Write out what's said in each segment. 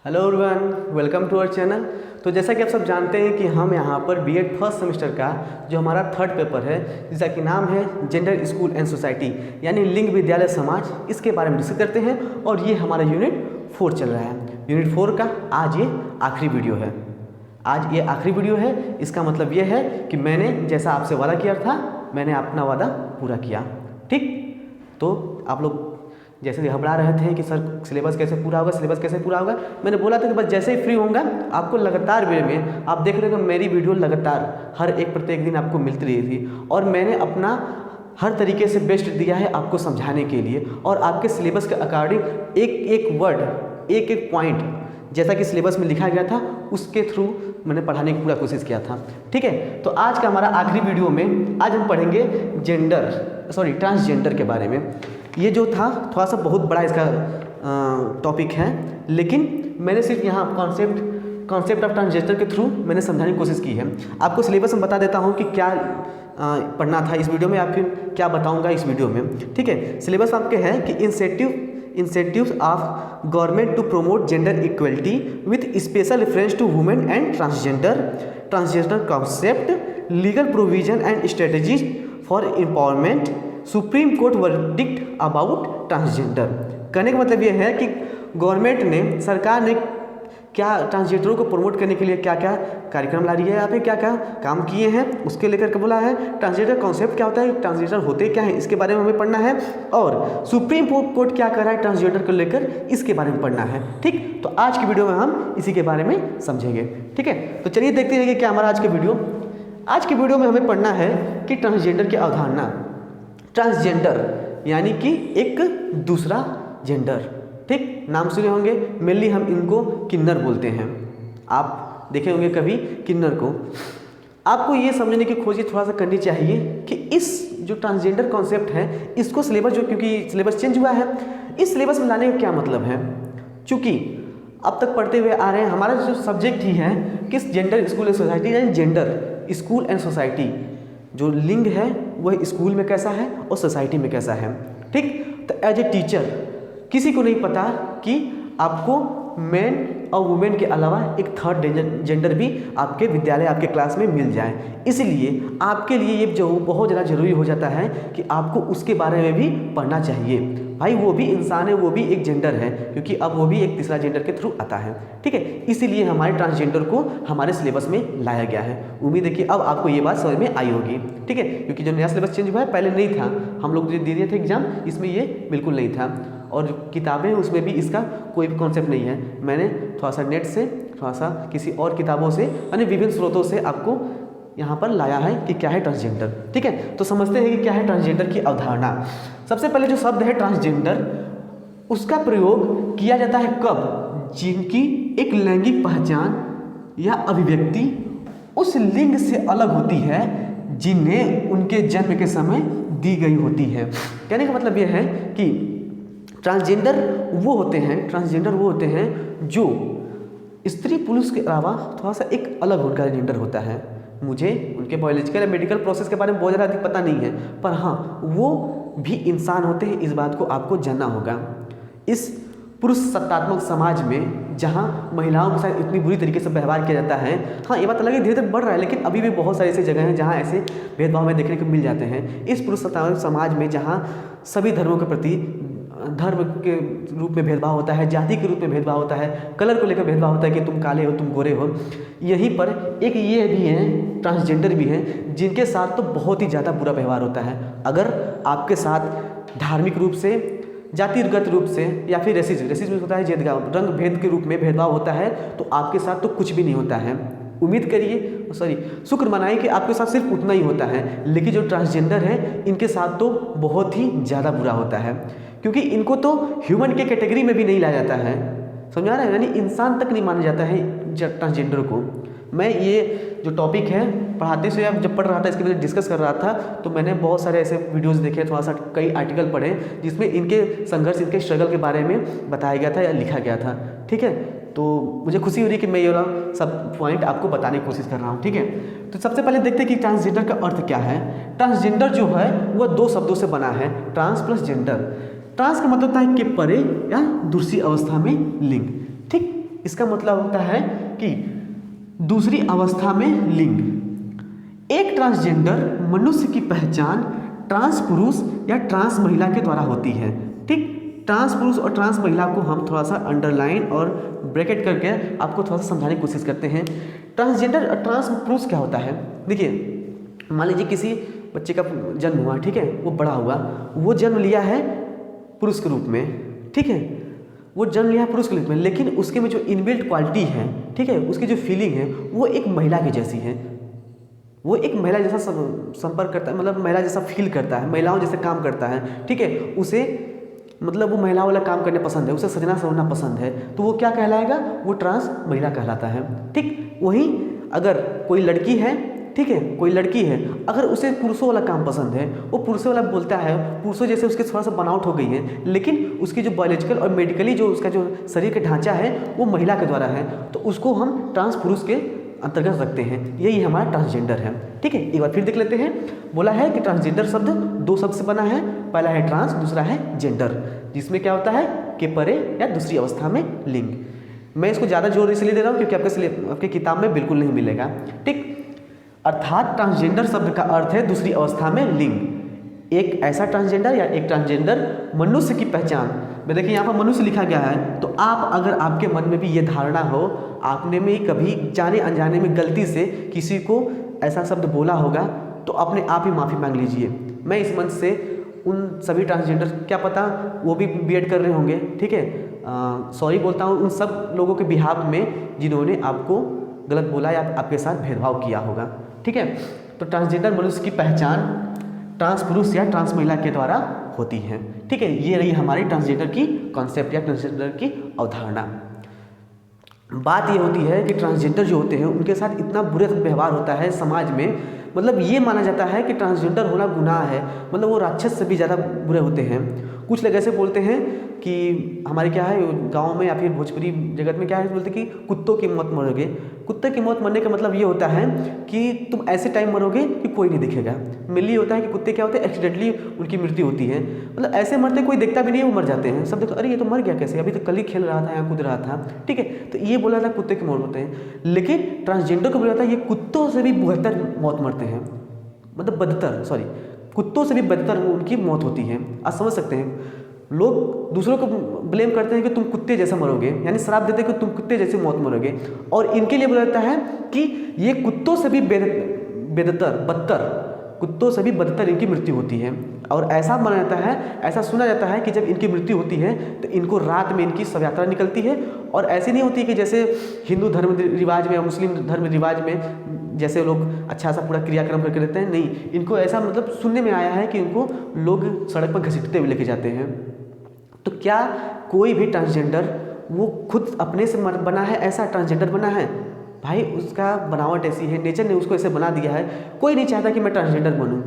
Hello everyone, welcome to our channel. तो जैसा कि आप सब जानते हैं कि हम यहाँ पर बीएड फर्स्ट सेमेस्टर का जो हमारा थर्ड पेपर है, जिसका कि नाम है जेंडर स्कूल एंड सोसाइटी, यानी लिंग विद्यालय समाज, इसके बारे में डिस्कस करते हैं। और ये हमारा यूनिट 4 चल रहा है। यूनिट 4 का आज ये आखिरी वीडियो है। आज ये आखिरी वीडियो है। इसका मतलब ये है कि मैंने जैसा आपसे वादा किया था, मैंने अपना वादा पूरा किया। ठीक, तो आप लोग जैसे घबरा रहे थे कि सर सिलेबस कैसे पूरा होगा, सिलेबस कैसे पूरा होगा। मैंने बोला था कि बस जैसे ही फ्री होऊंगा आपको लगातार वे में आप देख रहे हो मेरी वीडियो लगातार हर एक प्रत्येक दिन आपको मिलती रही थी। और मैंने अपना हर तरीके से बेस्ट दिया है आपको समझाने के लिए, और आपके सिलेबस के अकॉर्डिंग एक एक वर्ड, एक एक पॉइंट जैसा कि सिलेबस में लिखा गया था उसके थ्रू मैंने पढ़ाने की पूरा कोशिश किया था। ठीक है, तो आज का हमारा आखिरी वीडियो में आज हम पढ़ेंगे ट्रांसजेंडर के बारे में। ये जो था थोड़ा सा बहुत बड़ा इसका टॉपिक है, लेकिन मैंने सिर्फ यहाँ कॉन्सेप्ट ऑफ ट्रांसजेंडर के थ्रू मैंने समझाने की कोशिश की है। आपको सिलेबस में बता देता हूँ कि क्या पढ़ना था इस वीडियो में, या फिर क्या बताऊँगा इस वीडियो में। ठीक है, सिलेबस आपके है कि incentives of government to promote gender equality with special reference to women and transgender concept, legal provision and strategies for empowerment, supreme court verdict about transgender. कहने का मतलब ये है कि गवर्नमेंट ने, सरकार ने क्या ट्रांसजेंडरों को प्रमोट करने के लिए क्या क्या कार्यक्रम ला रही है, या फिर क्या क्या काम किए हैं उसके लेकर के बोला है। ट्रांसजेंडर कॉन्सेप्ट क्या होता है, ट्रांसजेंडर होते क्या है, इसके बारे में हमें पढ़ना है। और सुप्रीम कोर्ट क्या कर रहा है ट्रांसजेंडर को लेकर, इसके बारे में पढ़ना है। ठीक, तो आज की वीडियो में हम इसी के बारे में समझेंगे। ठीक है, तो चलिए देखते हैं कि क्या हमारा आज की वीडियो में हमें पढ़ना है कि ट्रांसजेंडर की अवधारणा। ट्रांसजेंडर यानी कि एक दूसरा जेंडर। ठीक, नाम सुने होंगे, मेनली हम इनको किन्नर बोलते हैं। आप देखे होंगे कभी किन्नर को। आपको ये समझने की कोशिश थोड़ा सा करनी चाहिए कि इस जो ट्रांसजेंडर कॉन्सेप्ट है, इसको सिलेबस क्योंकि सिलेबस चेंज हुआ है, इस सिलेबस में लाने का क्या मतलब है। चूँकि अब तक पढ़ते हुए आ रहे हैं, हमारा जो सब्जेक्ट ही है किस जेंडर स्कूल एंड सोसाइटी, यानी जेंडर स्कूल एंड सोसाइटी। जो लिंग है वह स्कूल में कैसा है और सोसाइटी में कैसा है। ठीक, तो एज ए टीचर किसी को नहीं पता कि आपको मैन और वुमेन के अलावा एक थर्ड जेंडर भी आपके विद्यालय, आपके क्लास में मिल जाए। इसलिए आपके लिए ये जो बहुत ज़्यादा ज़रूरी हो जाता है कि आपको उसके बारे में भी पढ़ना चाहिए। भाई वो भी इंसान है, वो भी एक जेंडर है, क्योंकि अब वो भी एक तीसरा जेंडर के थ्रू आता है। ठीक है, इसीलिए हमारे ट्रांसजेंडर को हमारे सिलेबस में लाया गया है। उम्मीद है कि अब आपको ये बात समझ में आई होगी। ठीक है, क्योंकि जो नया सिलेबस चेंज हुआ है, पहले नहीं था। हम लोग जो दे दिए थे एग्जाम, इसमें ये बिल्कुल नहीं था। और जो किताबें हैं उसमें भी इसका कोई भी कॉन्सेप्ट नहीं है। मैंने थोड़ा सा नेट से, थोड़ा सा किसी और किताबों से, यानी विभिन्न स्रोतों से आपको यहाँ पर लाया है कि क्या है ट्रांसजेंडर। ठीक है, तो समझते हैं कि क्या है ट्रांसजेंडर की अवधारणा। सबसे पहले जो शब्द है ट्रांसजेंडर, उसका प्रयोग किया जाता है कब, जिनकी एक लैंगिक पहचान या अभिव्यक्ति उस लिंग से अलग होती है जिन्हें उनके जन्म के समय दी गई होती है। कहने का मतलब यह है कि ट्रांसजेंडर वो होते हैं जो स्त्री पुरुष के अलावा थोड़ा सा एक अलग उनका जेंडर होता है। मुझे उनके बायोलॉजिकल या मेडिकल प्रोसेस के बारे में बहुत ज़्यादा अधिक पता नहीं है, पर हाँ वो भी इंसान होते हैं, इस बात को आपको जानना होगा। इस पुरुष सत्तात्मक समाज में जहाँ महिलाओं के साथ इतनी बुरी तरीके से व्यवहार किया जाता है, हाँ ये बात अलग है, धीरे धीरे बढ़ रहा है, लेकिन अभी भी बहुत सारी ऐसी जगह हैं जहाँ ऐसे भेदभाव हमें देखने को मिल जाते हैं। इस पुरुष सत्तात्मक समाज में जहाँ सभी धर्मों के प्रति धर्म के रूप में भेदभाव होता है, जाति के रूप में भेदभाव होता है, कलर को लेकर भेदभाव होता है कि तुम काले हो, तुम गोरे हो। यहीं पर एक ये भी हैं, ट्रांसजेंडर भी हैं, जिनके साथ तो बहुत ही ज़्यादा बुरा व्यवहार होता है। अगर आपके साथ धार्मिक रूप से, जातिगत रूप से, या फिर रेसिज्म होता है, भेदभाव रंग भेद के रूप में भेदभाव होता है, तो आपके साथ तो कुछ भी नहीं होता है। उम्मीद करिए, शुक्र मनाइए कि आपके साथ सिर्फ उतना ही होता है। लेकिन जो ट्रांसजेंडर है इनके साथ तो बहुत ही ज़्यादा बुरा होता है, क्योंकि इनको तो ह्यूमन के कैटेगरी में भी नहीं लाया जाता है। समझ आ रहा है, यानी इंसान तक नहीं माना जाता है ट्रांसजेंडर को। मैं ये जो टॉपिक है पढ़ाते से जब पढ़ रहा था, इसके बारे में डिस्कस कर रहा था, तो मैंने बहुत सारे ऐसे वीडियोस देखे, थोड़ा सा कई आर्टिकल पढ़े जिसमें इनके संघर्ष, इनके स्ट्रगल के बारे में बताया गया था या लिखा गया था। ठीक है, तो मुझे खुशी हो रही कि मैं ये सब पॉइंट आपको बताने की कोशिश कर रहा हूँ। ठीक है, तो सबसे पहले देखते हैं कि ट्रांसजेंडर का अर्थ क्या है। ट्रांसजेंडर जो है वह 2 शब्दों से बना है, ट्रांस प्लस जेंडर। ट्रांस का मतलब होता है कि परे या दूसरी अवस्था में लिंग। ठीक, इसका मतलब होता है कि दूसरी अवस्था में लिंग। एक ट्रांसजेंडर मनुष्य की पहचान ट्रांस पुरुष या ट्रांस महिला के द्वारा होती है। ठीक, ट्रांस पुरुष और ट्रांस महिला को हम थोड़ा सा अंडरलाइन और ब्रैकेट करके आपको थोड़ा सा समझाने की कोशिश करते हैं। ट्रांसजेंडर और ट्रांस पुरुष क्या होता है? देखिए, मान लीजिए किसी बच्चे का जन्म हुआ, ठीक है, वो बड़ा हुआ, वो जन्म लिया है पुरुष के रूप में, ठीक है, वो जन्म लिया है पुरुष के रूप में, लेकिन उसके में जो इनबिल्ट क्वालिटी है, ठीक है, उसकी जो फीलिंग है वो एक महिला की जैसी है। वो एक महिला जैसा संपर्क करता है, मतलब महिला जैसा फील करता है, महिलाओं जैसे काम करता है, ठीक है, उसे मतलब वो महिला वाला काम करने पसंद है, उसे सजना सवरना पसंद है, तो वो क्या कहलाएगा? वो ट्रांस महिला कहलाता है। ठीक, वहीं अगर कोई लड़की है, ठीक है, कोई लड़की है, अगर उसे पुरुषों वाला काम पसंद है, वो पुरुषों वाला बोलता है, पुरुषों जैसे उसके थोड़ा सा बनावट हो गई है, लेकिन उसकी जो बायोलॉजिकल और मेडिकली जो उसका जो शरीर का ढांचा है वो महिला के द्वारा है, तो उसको हम ट्रांस पुरुष के अंतर्गत रखते हैं। यही हमारा ट्रांसजेंडर है। ठीक है, एक बार फिर देख लेते हैं। बोला है कि ट्रांसजेंडर शब्द दो शब्द से बना है, पहला है ट्रांस, दूसरा है जेंडर, जिसमें क्या होता है कि परे या दूसरी अवस्था में लिंग। मैं इसको ज़्यादा जोर इसलिए दे रहा हूँ क्योंकि आपके किताब में बिल्कुल नहीं मिलेगा। ठीक, अर्थात ट्रांसजेंडर शब्द का अर्थ है दूसरी अवस्था में लिंग। एक ऐसा ट्रांसजेंडर या एक ट्रांसजेंडर मनुष्य की पहचान में, देखिए यहाँ पर मनुष्य लिखा गया है, तो आप अगर आपके मन में भी ये धारणा हो, आपने में कभी जाने अनजाने में गलती से किसी को ऐसा शब्द बोला होगा, तो अपने आप ही माफ़ी मांग लीजिए। मैं इस मंच से उन सभी ट्रांसजेंडर, क्या पता वो भी बीएड कर रहे होंगे, ठीक है, सॉरी बोलता हूँ उन सब लोगों के बिहाफ में जिन्होंने आपको गलत बोला या आपके साथ भेदभाव किया होगा। ठीक है, तो ट्रांसजेंडर मनुष्य की पहचान ट्रांस पुरुष या ट्रांस महिला के द्वारा होती है। ठीक है, ये रही हमारी ट्रांसजेंडर की कॉन्सेप्ट या ट्रांसजेंडर की अवधारणा। बात ये होती है कि ट्रांसजेंडर जो होते हैं उनके साथ इतना बुरा व्यवहार होता है समाज में, मतलब ये माना जाता है कि ट्रांसजेंडर होना गुनाह है, मतलब वो राक्षस से भी ज़्यादा बुरे होते हैं। कुछ लोग ऐसे बोलते हैं कि हमारे क्या है गांव में या फिर भोजपुरी जगत में क्या है, बोलते कि कुत्तों की मौत मरोगे। कुत्ते की मौत मरने का मतलब ये होता है कि तुम ऐसे टाइम मरोगे कि कोई नहीं दिखेगा। मेनली होता है कि कुत्ते क्या होते हैं, एक्सीडेंटली उनकी मृत्यु होती है, मतलब ऐसे मरते कोई देखता भी नहीं है, वो मर जाते हैं। सब देखो अरे ये तो मर गया कैसे, अभी तो कल ही खेल रहा था या कूद रहा था। ठीक है, तो ये बोला था कुत्ते की मौत होते हैं, लेकिन ट्रांसजेंडर को बोला था ये कुत्तों से भी बेहतर मौत मरते हैं, मतलब बदतर, सॉरी, कुत्तों से भी बदतर उनकी मौत होती है। आप समझ सकते हैं, लोग दूसरों को ब्लेम करते हैं कि तुम कुत्ते जैसा मरोगे, यानी श्राप देते हैं कि तुम कुत्ते जैसे मौत मरोगे, और इनके लिए बोला जाता है कि ये कुत्तों से भी बदतर, कुत्तों से भी बदतर इनकी मृत्यु होती है। और ऐसा माना जाता है, ऐसा सुना जाता है कि जब इनकी मृत्यु होती है तो इनको रात में इनकी शव यात्रा निकलती है, और ऐसी नहीं होती कि जैसे हिंदू धर्म रिवाज में या मुस्लिम धर्म रिवाज में जैसे लोग अच्छा सा पूरा क्रियाक्रम करके रहते हैं, नहीं, इनको ऐसा मतलब सुनने में आया है कि इनको लोग सड़क पर घसीटते हुए लेके जाते हैं। तो क्या कोई भी ट्रांसजेंडर वो खुद अपने से बना है, ऐसा ट्रांसजेंडर बना है? भाई उसका बनावट ऐसी है, नेचर ने उसको ऐसे बना दिया है। कोई नहीं चाहता कि मैं ट्रांसजेंडर बनूं,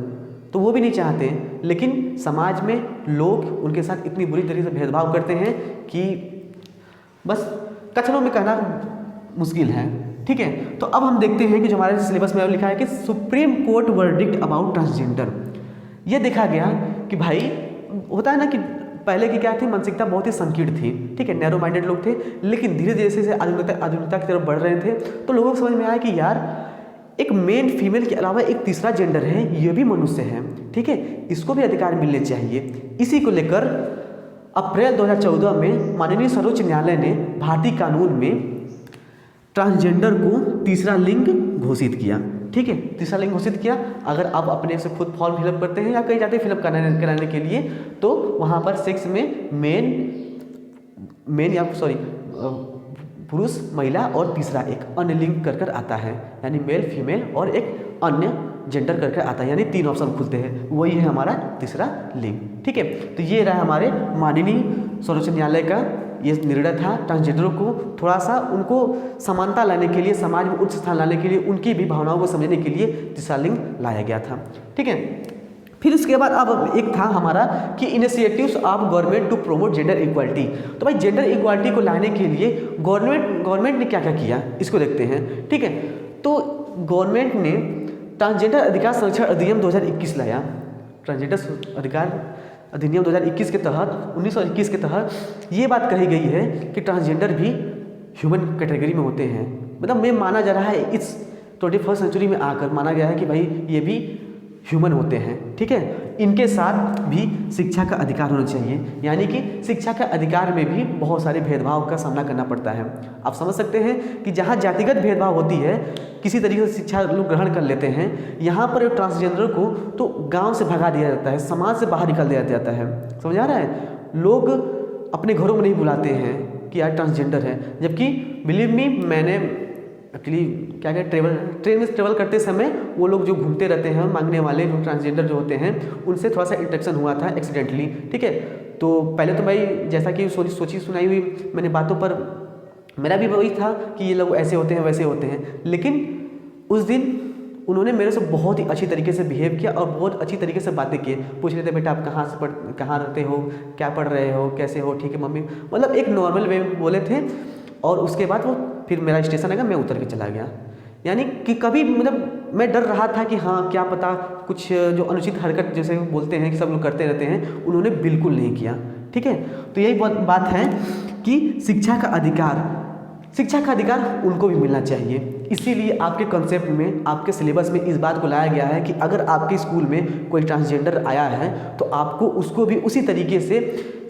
तो वो भी नहीं चाहते, लेकिन समाज में लोग उनके साथ इतनी बुरी तरीके से भेदभाव करते हैं कि बस कथनों में कहना मुश्किल है। ठीक है, तो अब हम देखते हैं कि जो हमारे सिलेबस में लिखा है कि supreme court verdict about transgender. ये देखा गया कि भाई होता है ना कि पहले की क्या थी, मानसिकता बहुत ही संकीर्ण थी, ठीक है, नैरो माइंडेड लोग थे, लेकिन धीरे धीरे जैसे आधुनिकता की तरफ बढ़ रहे थे, तो लोगों को समझ में आया कि यार एक मेन फीमेल के अलावा एक तीसरा जेंडर है, ये भी मनुष्य है, ठीक है, इसको भी अधिकार मिलने चाहिए। इसी को लेकर अप्रैल 2014 में माननीय सर्वोच्च न्यायालय ने भारतीय कानून में ट्रांसजेंडर को तीसरा लिंग घोषित किया। ठीक है, तीसरा लिंग घोषित किया। अगर आप अपने से खुद फॉर्म फिलअप करते हैं या कहीं जाते हैं फिलअप कराने के लिए, तो वहाँ पर सेक्स में मेन या सॉरी पुरुष, महिला और तीसरा एक अन्य लिंग कर आता है, यानी मेल, फीमेल और एक अन्य जेंडर करके आता है, यानी 3 ऑप्शन खुलते हैं, वही है हमारा तीसरा लिंग। ठीक है, तो ये रहा हमारे माननीय सर्वोच्च न्यायालय का ये निर्णय था। ट्रांसजेंडरों को थोड़ा सा उनको समानता लाने के लिए, समाज में उच्च स्थान लाने के लिए, उनकी भी भावनाओं को समझने के लिए तीसरा लिंग लाया गया था। ठीक है, फिर उसके बाद अब एक था हमारा कि initiatives of government to promote gender equality. तो भाई जेंडर इक्वालिटी को लाने के लिए गवर्नमेंट ने क्या क्या किया, इसको देखते हैं। ठीक है, तो गवर्नमेंट ने ट्रांसजेंडर अधिकार संरक्षण अधिनियम 2021 लाया। ट्रांसजेंडर अधिकार अधिनियम 2021 के तहत 1921 के तहत ये बात कही गई है कि ट्रांसजेंडर भी ह्यूमन कैटेगरी में होते हैं, मतलब मैं माना जा रहा है इस 21st सेंचुरी में आकर माना गया है कि भाई ये भी ह्यूमन होते हैं, ठीक है। इनके साथ भी शिक्षा का अधिकार होना चाहिए, यानी कि शिक्षा का अधिकार में भी बहुत सारे भेदभाव का सामना करना पड़ता है। आप समझ सकते हैं कि जहाँ जातिगत भेदभाव होती है, किसी तरीके से शिक्षा लोग ग्रहण कर लेते हैं, यहाँ पर ट्रांसजेंडर को तो गांव से भगा दिया जाता है, समाज से बाहर निकाल दिया जाता है। समझ आ रहा है? लोग अपने घरों में नहीं बुलाते हैं कि यार ट्रांसजेंडर है, जबकि बिलीव मी, मैंने एक्चुअली क्या कहते ट्रेन में ट्रेवल करते समय वो लोग जो घूमते रहते हैं मांगने वाले जो ट्रांसजेंडर जो होते हैं उनसे थोड़ा सा इंटरेक्शन हुआ था एक्सीडेंटली, ठीक है। तो पहले तो भाई जैसा कि सोची सुनाई हुई मैंने बातों पर मेरा भी वही था कि ये लोग ऐसे होते हैं वैसे होते हैं, लेकिन उस दिन उन्होंने मेरे से बहुत ही अच्छी तरीके से बिहेव किया और बहुत अच्छी तरीके से बातें किए। पूछ रहे थे बेटा आप कहाँ रहते हो, क्या पढ़ रहे हो, कैसे हो, ठीक है मम्मी, मतलब एक नॉर्मल वे में बोले थे। और उसके बाद वो फिर मेरा स्टेशन आएगा, मैं उतर के चला गया। यानी कि कभी मतलब मैं डर रहा था कि हाँ क्या पता कुछ जो अनुचित हरकत जैसे बोलते हैं कि सब लोग करते रहते हैं, उन्होंने बिल्कुल नहीं किया, ठीक है। तो यही बात है कि शिक्षा का अधिकार उनको भी मिलना चाहिए। इसीलिए आपके कॉन्सेप्ट में, आपके सिलेबस में इस बात को लाया गया है कि अगर आपके स्कूल में कोई ट्रांसजेंडर आया है तो आपको उसको भी उसी तरीके से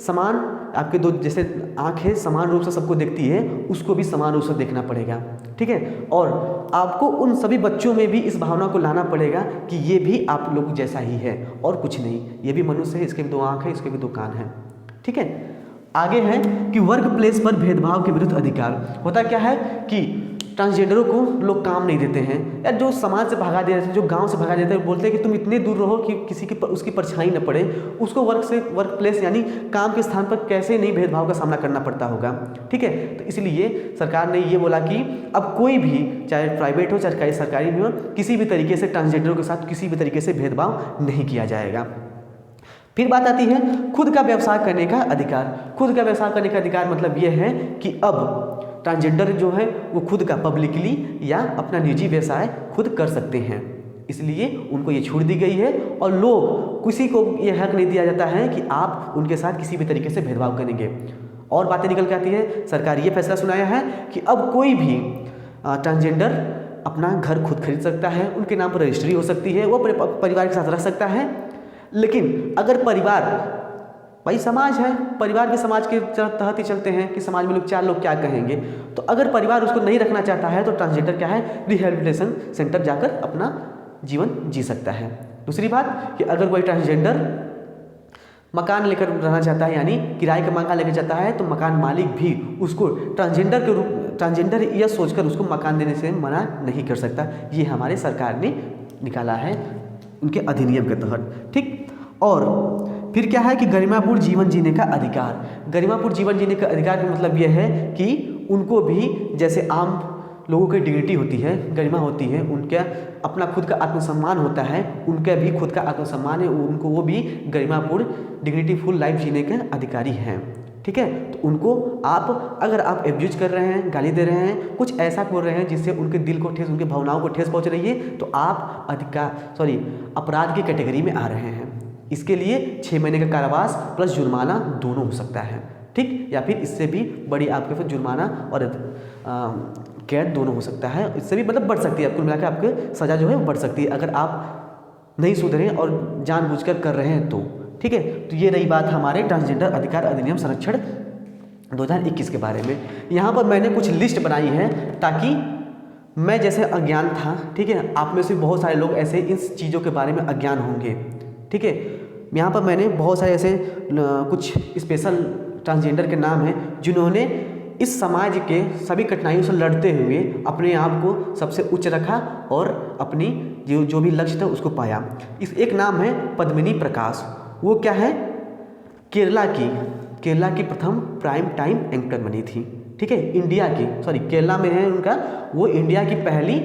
समान, आपके दो जैसे आँखें समान रूप से सबको देखती है, उसको भी समान रूप से देखना पड़ेगा, ठीक है। और आपको उन सभी बच्चों में भी इस भावना को लाना पड़ेगा कि ये भी आप लोग जैसा ही है और कुछ नहीं, ये भी मनुष्य है, इसके भी 2 आँख है, इसके भी 2 कान है, ठीक है। आगे है कि वर्क प्लेस पर भेदभाव के विरुद्ध अधिकार। होता क्या है कि ट्रांसजेंडरों को लोग काम नहीं देते हैं, या जो समाज से भगा देते हैं, जो गांव से भगा देते हैं, बोलते हैं कि तुम इतने दूर रहो कि किसी की उसकी परछाई न पड़े। उसको वर्क प्लेस यानी काम के स्थान पर कैसे नहीं भेदभाव का सामना करना पड़ता होगा, ठीक है। तो इसलिए सरकार ने ये बोला कि अब कोई भी, चाहे प्राइवेट हो चाहे सरकारी भी हो, किसी भी तरीके से ट्रांसजेंडरों के साथ किसी भी तरीके से भेदभाव नहीं किया जाएगा। फिर बात आती है खुद का व्यवसाय करने का अधिकार। खुद का व्यवसाय करने का अधिकार मतलब ये है कि अब ट्रांसजेंडर जो है वो खुद का पब्लिकली या अपना निजी व्यवसाय खुद कर सकते हैं, इसलिए उनको ये छूट दी गई है। और लोग किसी को ये हक नहीं दिया जाता है कि आप उनके साथ किसी भी तरीके से भेदभाव करेंगे। और बातें निकल के आती है, सरकार ये फैसला सुनाया है कि अब कोई भी ट्रांसजेंडर अपना घर खुद खरीद सकता है, उनके नाम पर रजिस्ट्री हो सकती है, वो अपने परिवार के साथ रह सकता है। लेकिन अगर परिवार, भाई समाज है, परिवार भी समाज के तहत ही चलते हैं कि समाज में लोग 4 लोग क्या कहेंगे, तो अगर परिवार उसको नहीं रखना चाहता है तो ट्रांसजेंडर क्या है, रिहेबिलिटेशन सेंटर जाकर अपना जीवन जी सकता है। दूसरी बात कि अगर कोई ट्रांसजेंडर मकान लेकर रहना चाहता है, यानी किराए का मकान लेकर जाता है, तो मकान मालिक भी उसको ट्रांसजेंडर यह सोचकर उसको मकान देने से मना नहीं कर सकता। ये हमारे सरकार ने निकाला है उनके अधिनियम के तहत, ठीक। और फिर क्या है कि गरिमापूर्ण जीवन जीने का अधिकार। गरिमापूर्ण जीवन जीने का अधिकार का मतलब यह है कि उनको भी जैसे आम लोगों की डिग्निटी होती है, गरिमा होती है, उनका अपना खुद का आत्मसम्मान होता है, उनका भी खुद का आत्मसम्मान है, उनको वो भी गरिमापूर्ण डिग्निटी फुल लाइफ जीने के अधिकारी हैं, ठीक है। तो उनको आप अगर आप एब्यूज कर रहे हैं, गाली दे रहे हैं, कुछ ऐसा बोल रहे हैं जिससे उनके दिल को ठेस, उनकी भावनाओं को ठेस पहुंच रही है, तो आप अपराध की कैटेगरी में आ रहे हैं। इसके लिए 6 महीने का कारावास प्लस जुर्माना दोनों हो सकता है, ठीक, या फिर इससे भी बड़ी आपके फिर जुर्माना और कैद दोनों हो सकता है। इससे भी मतलब बढ़ सकती है, कुल मिलाकर आपकी सज़ा जो है वो बढ़ सकती है अगर आप नहीं सुधरे और जानबूझकर कर रहे हैं तो, ठीक है। तो ये रही बात हमारे ट्रांसजेंडर अधिकार अधिनियम संरक्षण 2021 के बारे में। यहाँ पर मैंने कुछ लिस्ट बनाई है ताकि मैं जैसे अज्ञान था, ठीक है, आप में से बहुत सारे लोग ऐसे इस चीज़ों के बारे में अज्ञान होंगे, ठीक है। यहाँ पर मैंने बहुत सारे ऐसे कुछ स्पेशल ट्रांसजेंडर के नाम हैं जिन्होंने इस समाज के सभी कठिनाइयों से लड़ते हुए अपने आप को सबसे उच्च रखा और अपनी जो भी लक्ष्य था उसको पाया। एक नाम है पद्मिनी प्रकाश। वो क्या है, केरला की प्रथम प्राइम टाइम एंकर बनी थी, ठीक है, केरला में है उनका, वो इंडिया की पहली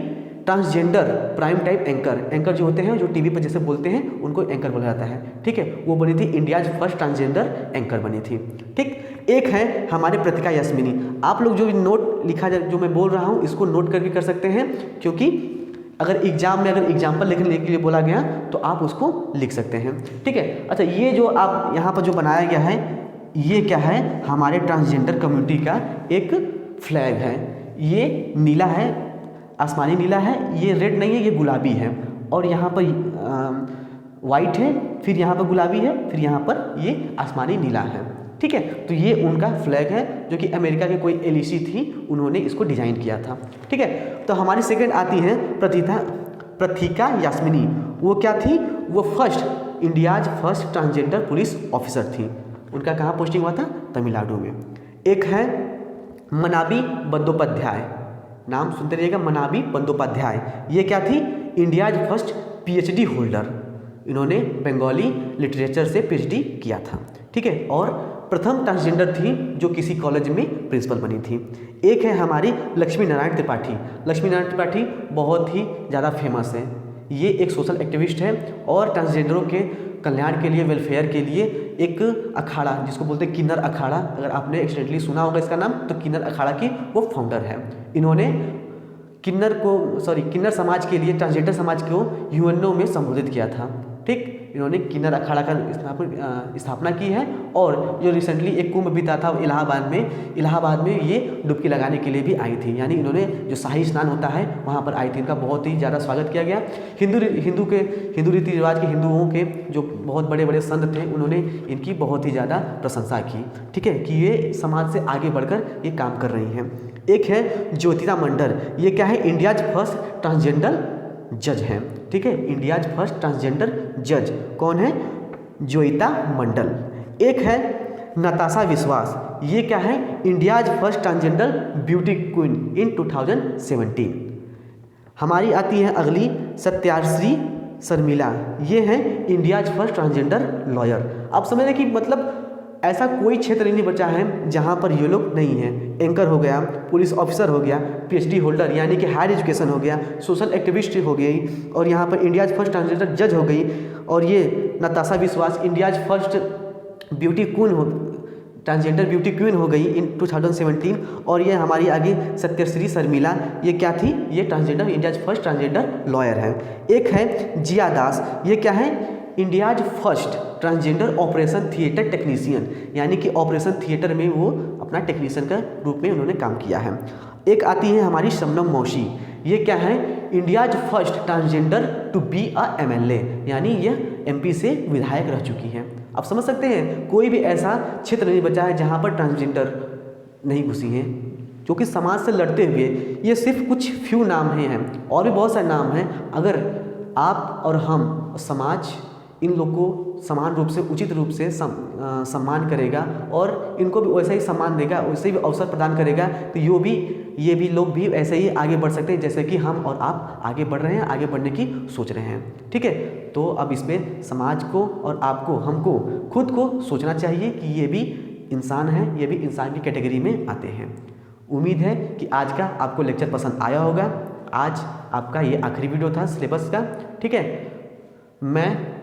ट्रांसजेंडर प्राइम टाइम एंकर जो होते हैं, जो टीवी पर जैसे बोलते हैं उनको एंकर बोला जाता है, ठीक है, वो बनी थी, इंडियाज फर्स्ट ट्रांसजेंडर एंकर बनी थी, ठीक। एक है हमारे प्रतिका यास्मिनी। आप लोग जो नोट लिखा जाए, जो मैं बोल रहा हूँ इसको नोट करके कर सकते हैं, क्योंकि अगर एग्जाम में एग्जाम्पल लिखने के लिए बोला गया तो आप उसको लिख सकते हैं, ठीक है। अच्छा, ये जो आप यहाँ पर जो बनाया गया है, ये क्या है, हमारे ट्रांसजेंडर कम्युनिटी का एक फ्लैग है, ये नीला है, आसमानी नीला है, ये रेड नहीं है, ये गुलाबी है, और यहाँ पर वाइट है, फिर यहाँ पर गुलाबी है, फिर यहाँ पर ये आसमानी नीला है। ठीक है, तो ये उनका फ्लैग है जो कि अमेरिका के कोई एलईसी थी, उन्होंने इसको डिज़ाइन किया था। ठीक है, तो हमारी सेकंड आती हैं प्रथिका यास्मिनी। वो क्या थी? वो India's first transgender police officer थी। उनका कहाँ पोस्टिंग हुआ था? तमिलनाडु में। एक है मनाबी बंदोपाध्याय, नाम सुनते रहिएगा, मनाबी बंदोपाध्याय। ये क्या थी? India's first PhD holder. इन्होंने बंगाली लिटरेचर से पीएचडी किया था। ठीक है, और प्रथम ट्रांसजेंडर थी जो किसी कॉलेज में प्रिंसिपल बनी थी। एक है हमारी लक्ष्मी नारायण त्रिपाठी। लक्ष्मी नारायण त्रिपाठी बहुत ही ज़्यादा फेमस है। ये एक सोशल एक्टिविस्ट है और ट्रांसजेंडरों के कल्याण के लिए, वेलफेयर के लिए एक अखाड़ा, जिसको बोलते हैं किन्नर अखाड़ा, अगर आपने एक्सीडेंटली सुना होगा इसका नाम, तो किन्नर अखाड़ा की वो फाउंडर है। इन्होंने किन्नर समाज के लिए, ट्रांसजेंडर समाज को यूएनओ में संबोधित किया था। ठीक, इन्होंने किन्नर अखाड़ा का स्थापना की है। और जो रिसेंटली एक कुंभ बीता था इलाहाबाद में ये डुबकी लगाने के लिए भी आई थी, यानी इन्होंने जो शाही स्नान होता है वहाँ पर आई थी। इनका बहुत ही ज़्यादा स्वागत किया गया। हिंदू रीति रिवाज के, हिंदुओं के जो बहुत बड़े बड़े संत थे, उन्होंने इनकी बहुत ही ज़्यादा प्रशंसा की। ठीक है, कि ये समाज से आगे बढ़कर ये काम कर रही हैं। एक है ज्योतिरा मंडल। ये क्या है? इंडियाज फर्स्ट ट्रांसजेंडर जज हैं। ठीक है, इंडियाज फर्स्ट ट्रांसजेंडर जज कौन है? ज्योतिरा मंडल। एक है नताशा विश्वास। ये क्या है? India's first transgender beauty queen इन 2017। हमारी आती है अगली सत्याश्री शर्मिला। ये है इंडियाज फर्स्ट ट्रांसजेंडर लॉयर। आप समझ रहे कि मतलब ऐसा कोई क्षेत्र नहीं बचा है जहाँ पर ये लोग नहीं हैं। एंकर हो गया, पुलिस ऑफिसर हो गया, पीएचडी होल्डर यानी कि हायर एजुकेशन हो गया, सोशल एक्टिविस्ट हो गई, और यहाँ पर इंडियाज फर्स्ट ट्रांसजेंडर जज हो गई, और ये नताशा विश्वास इंडियाज फर्स्ट ब्यूटी क्वीन हो, ट्रांसजेंडर ब्यूटी क्वीन हो गई इन 2017। और ये हमारी आगे सत्यश्री शर्मिला, ये क्या थी? ये transgender, India's first transgender lawyer है। एक है जिया दास। ये क्या है? India's first transgender operation theatre technician, यानी कि ऑपरेशन थिएटर में वो अपना टेक्नीशियन का रूप में उन्होंने काम किया है। एक आती है हमारी शबनम मौशी। ये क्या है? India's first transgender to be a MLA, यानी यह एमपी से विधायक रह चुकी हैं। आप समझ सकते हैं, कोई भी ऐसा क्षेत्र नहीं बचा है जहाँ पर ट्रांसजेंडर नहीं घुसी हैं, जो कि समाज से लड़ते हुए। ये सिर्फ कुछ फ्यू नाम हैं, और भी बहुत सारे नाम हैं। अगर आप और हम, समाज इन लोग को समान रूप से, उचित रूप से सम्मान करेगा और इनको भी वैसा ही सम्मान देगा, वैसे ही अवसर प्रदान करेगा, तो ये भी लोग भी ऐसे ही आगे बढ़ सकते हैं जैसे कि हम और आप आगे बढ़ रहे हैं, आगे बढ़ने की सोच रहे हैं। ठीक है, तो अब इसमें समाज को और आपको, हमको खुद को सोचना चाहिए कि ये भी इंसान है, ये भी इंसान की कैटेगरी में आते हैं। उम्मीद है कि आज का आपको लेक्चर पसंद आया होगा। आज आपका ये आखिरी वीडियो था सिलेबस का। ठीक है, मैं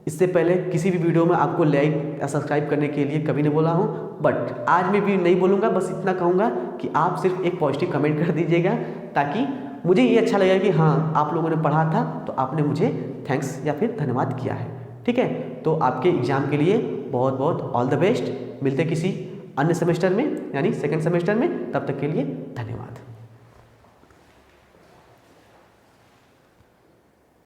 इससे पहले किसी भी वीडियो में आपको लाइक या सब्सक्राइब करने के लिए कभी नहीं बोला हूँ, बट आज मैं भी नहीं बोलूँगा। बस इतना कहूँगा कि आप सिर्फ एक पॉजिटिव कमेंट कर दीजिएगा, ताकि मुझे ये अच्छा लगेगा कि हाँ, आप लोगों ने पढ़ा था तो आपने मुझे थैंक्स या फिर धन्यवाद किया है। ठीक है, तो आपके एग्ज़ाम के लिए बहुत बहुत ऑल द बेस्ट। मिलते किसी अन्य सेमेस्टर में, यानी सेकेंड सेमेस्टर में। तब तक के लिए धन्यवाद।